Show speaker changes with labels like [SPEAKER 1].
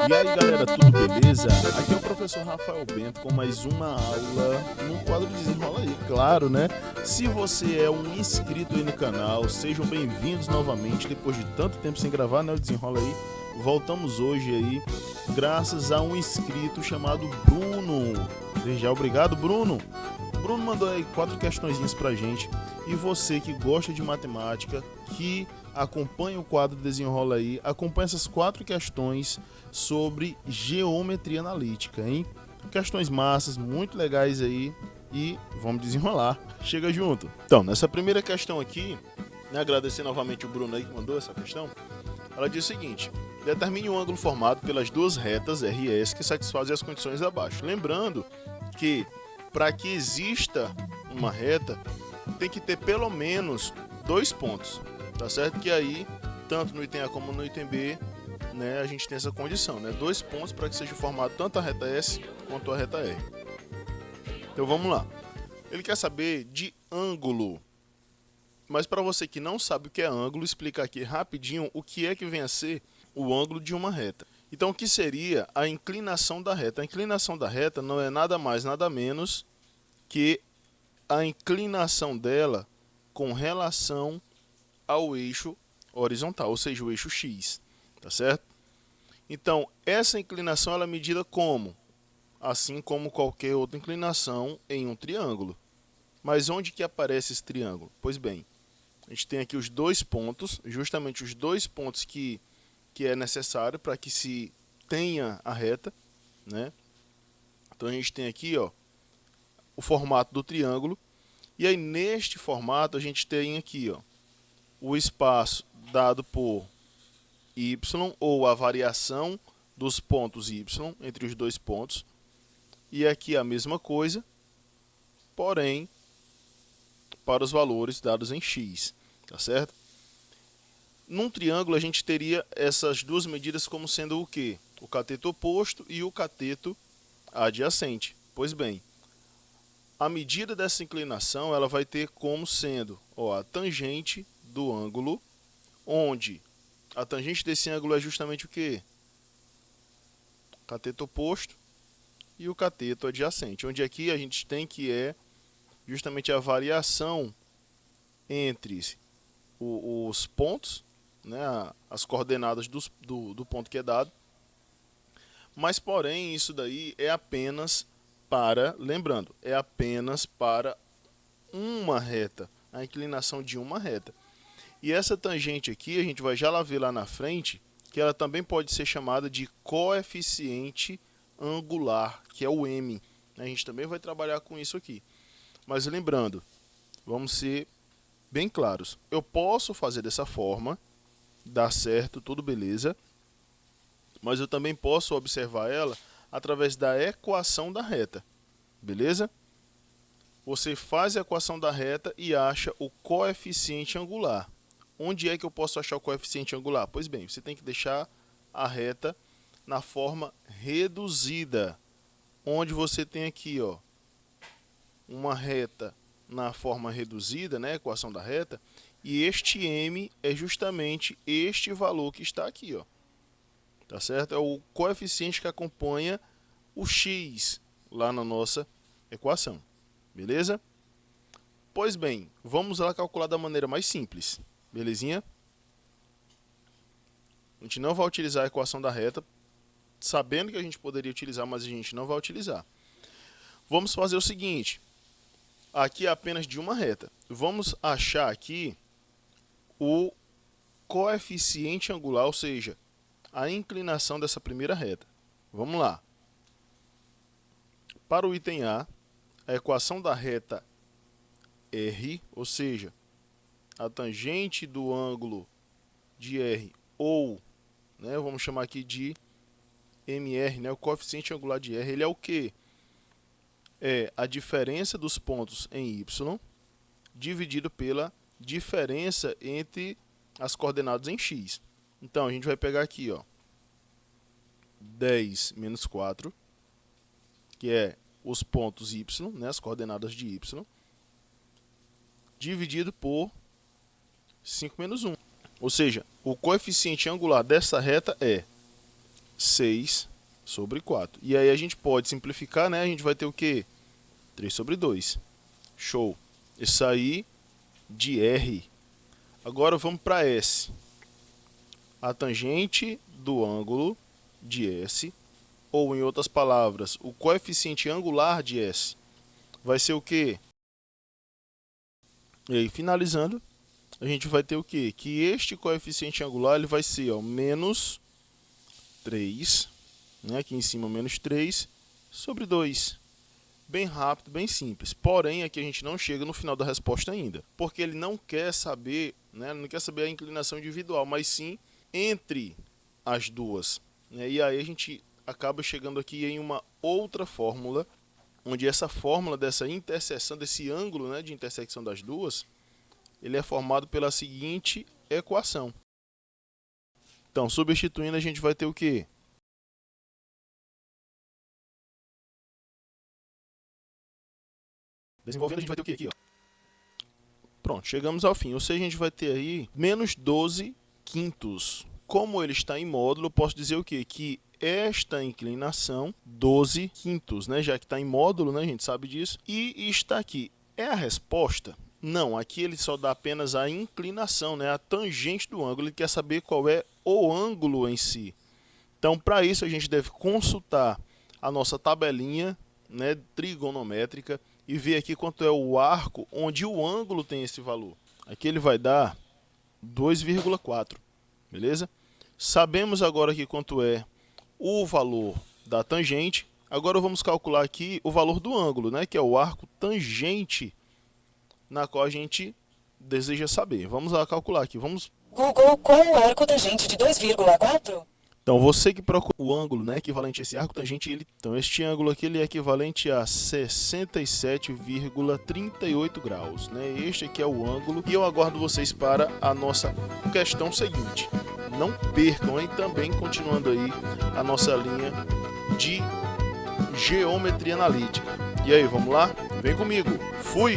[SPEAKER 1] E aí galera, tudo beleza? Aqui é o professor Rafael Bento com mais uma aula no quadro Desenrola aí, claro, né? Se você é um inscrito aí no canal, sejam bem-vindos novamente, depois de tanto tempo sem gravar, né, o Desenrola aí. Voltamos hoje aí, graças a um inscrito chamado Bruno. Desde já, obrigado, Bruno. Bruno mandou aí 4 questõezinhas pra gente. E você que gosta de matemática, que acompanha o quadro Desenrola aí, acompanha essas 4 questões sobre geometria analítica, hein? Questões massas, muito legais aí, e vamos desenrolar. Chega junto. Então, nessa primeira questão aqui, né, agradecer novamente o Bruno aí que mandou essa questão. Ela diz o seguinte: determine um ângulo formado pelas duas retas RS que satisfazem as condições abaixo. Lembrando que para que exista uma reta, tem que ter pelo menos 2 pontos, tá certo? Que aí, tanto no item A como no item B, né, a gente tem essa condição, né? 2 pontos para que seja formado tanto a reta S quanto a reta R. Então vamos lá. Ele quer saber de ângulo. Mas para você que não sabe o que é ângulo, explica aqui rapidinho o que é que vem a ser o ângulo de uma reta. Então, o que seria a inclinação da reta? A inclinação da reta não é nada mais, nada menos que a inclinação dela com relação ao eixo horizontal, ou seja, o eixo X, tá certo? Então, essa inclinação ela é medida como? Assim como qualquer outra inclinação em um triângulo. Mas onde que aparece esse triângulo? Pois bem, a gente tem aqui os 2 pontos, justamente os 2 pontos que é necessário para que se tenha a reta, né? Então a gente tem aqui, ó, o formato do triângulo, e aí neste formato a gente tem aqui, ó, o espaço dado por y, ou a variação dos pontos y entre os 2 pontos, e aqui a mesma coisa, porém para os valores dados em x, tá certo? Num triângulo a gente teria essas duas medidas como sendo o quê? O cateto oposto e o cateto adjacente. Pois bem, a medida dessa inclinação ela vai ter como sendo, ó, a tangente do ângulo, onde a tangente desse ângulo é justamente o quê? O cateto oposto e o cateto adjacente, onde aqui a gente tem que é justamente a variação entre os pontos, né, as coordenadas do ponto que é dado, mas porém isso daí é apenas para, lembrando, é apenas para uma reta, a inclinação de uma reta. E essa tangente aqui, a gente vai já lá ver lá na frente, que ela também pode ser chamada de coeficiente angular, que é o m. A gente também vai trabalhar com isso aqui. Mas lembrando, vamos ser bem claros. Eu posso fazer dessa forma, dá certo, tudo beleza, mas eu também posso observar ela através da equação da reta, beleza? Você faz a equação da reta e acha o coeficiente angular. Onde é que eu posso achar o coeficiente angular? Pois bem, você tem que deixar a reta na forma reduzida, onde você tem aqui, ó, uma reta na forma reduzida, né, equação da reta, e este m é justamente este valor que está aqui, ó. Tá certo? É o coeficiente que acompanha o x lá na nossa equação. Beleza? Pois bem, vamos lá calcular da maneira mais simples. Belezinha? A gente não vai utilizar a equação da reta, sabendo que a gente poderia utilizar, mas a gente não vai utilizar. Vamos fazer o seguinte. Aqui é apenas de uma reta. Vamos achar aqui o coeficiente angular, ou seja, a inclinação dessa primeira reta. Vamos lá. Para o item A, a equação da reta R, ou seja, a tangente do ângulo de R, ou, né, vamos chamar aqui de MR, né, o coeficiente angular de R, ele é o quê? É a diferença dos pontos em Y dividido pela diferença entre as coordenadas em X. Então, a gente vai pegar aqui, ó, 10 menos 4, que é os pontos Y, né, as coordenadas de Y, dividido por 5 menos 1. Ou seja, o coeficiente angular dessa reta é 6 sobre 4. E aí a gente pode simplificar, né? A gente vai ter o quê? 3 sobre 2. Show. Isso aí de R. Agora vamos para S. A tangente do ângulo de S, ou em outras palavras, o coeficiente angular de S, vai ser o quê? E aí, finalizando, a gente vai ter o quê? Que este coeficiente angular ele vai ser ó, menos 3, né? Aqui em cima menos 3 sobre 2. Bem rápido, bem simples. Porém, aqui a gente não chega no final da resposta ainda, porque ele não quer saber, né? Não quer saber a inclinação individual, mas sim entre as duas, né? E aí a gente acaba chegando aqui em uma outra fórmula, onde essa fórmula dessa interseção, desse ângulo, né, de intersecção das duas, ele é formado pela seguinte equação. Então, substituindo, a gente vai ter o quê? Desenvolvendo, a gente vai ter o quê aqui? Ó. Pronto, chegamos ao fim. Ou seja, a gente vai ter aí menos 12 quintos. Como ele está em módulo, eu posso dizer o quê? Que esta inclinação, 12 quintos, né? Já que está em módulo, né? A gente sabe disso. E está aqui. É a resposta? Não, aqui ele só dá apenas a inclinação, né? A tangente do ângulo. Ele quer saber qual é o ângulo em si. Então, para isso, a gente deve consultar a nossa tabelinha, né, trigonométrica e ver aqui quanto é o arco onde o ângulo tem esse valor. Aqui ele vai dar 2,4, beleza? Sabemos agora aqui quanto é o valor da tangente. Agora vamos calcular aqui o valor do ângulo, né, que é o arco tangente na qual a gente deseja saber. Vamos lá calcular aqui. Vamos
[SPEAKER 2] Google, qual o arco tangente de 2,4?
[SPEAKER 1] Então, você que procura o ângulo, né, equivalente a esse arco tangente, então este ângulo aqui ele é equivalente a 67,38 graus, né? Este aqui é o ângulo e eu aguardo vocês para a nossa questão seguinte. Não percam, hein? Também continuando aí a nossa linha de geometria analítica. E aí, vamos lá? Vem comigo. Fui!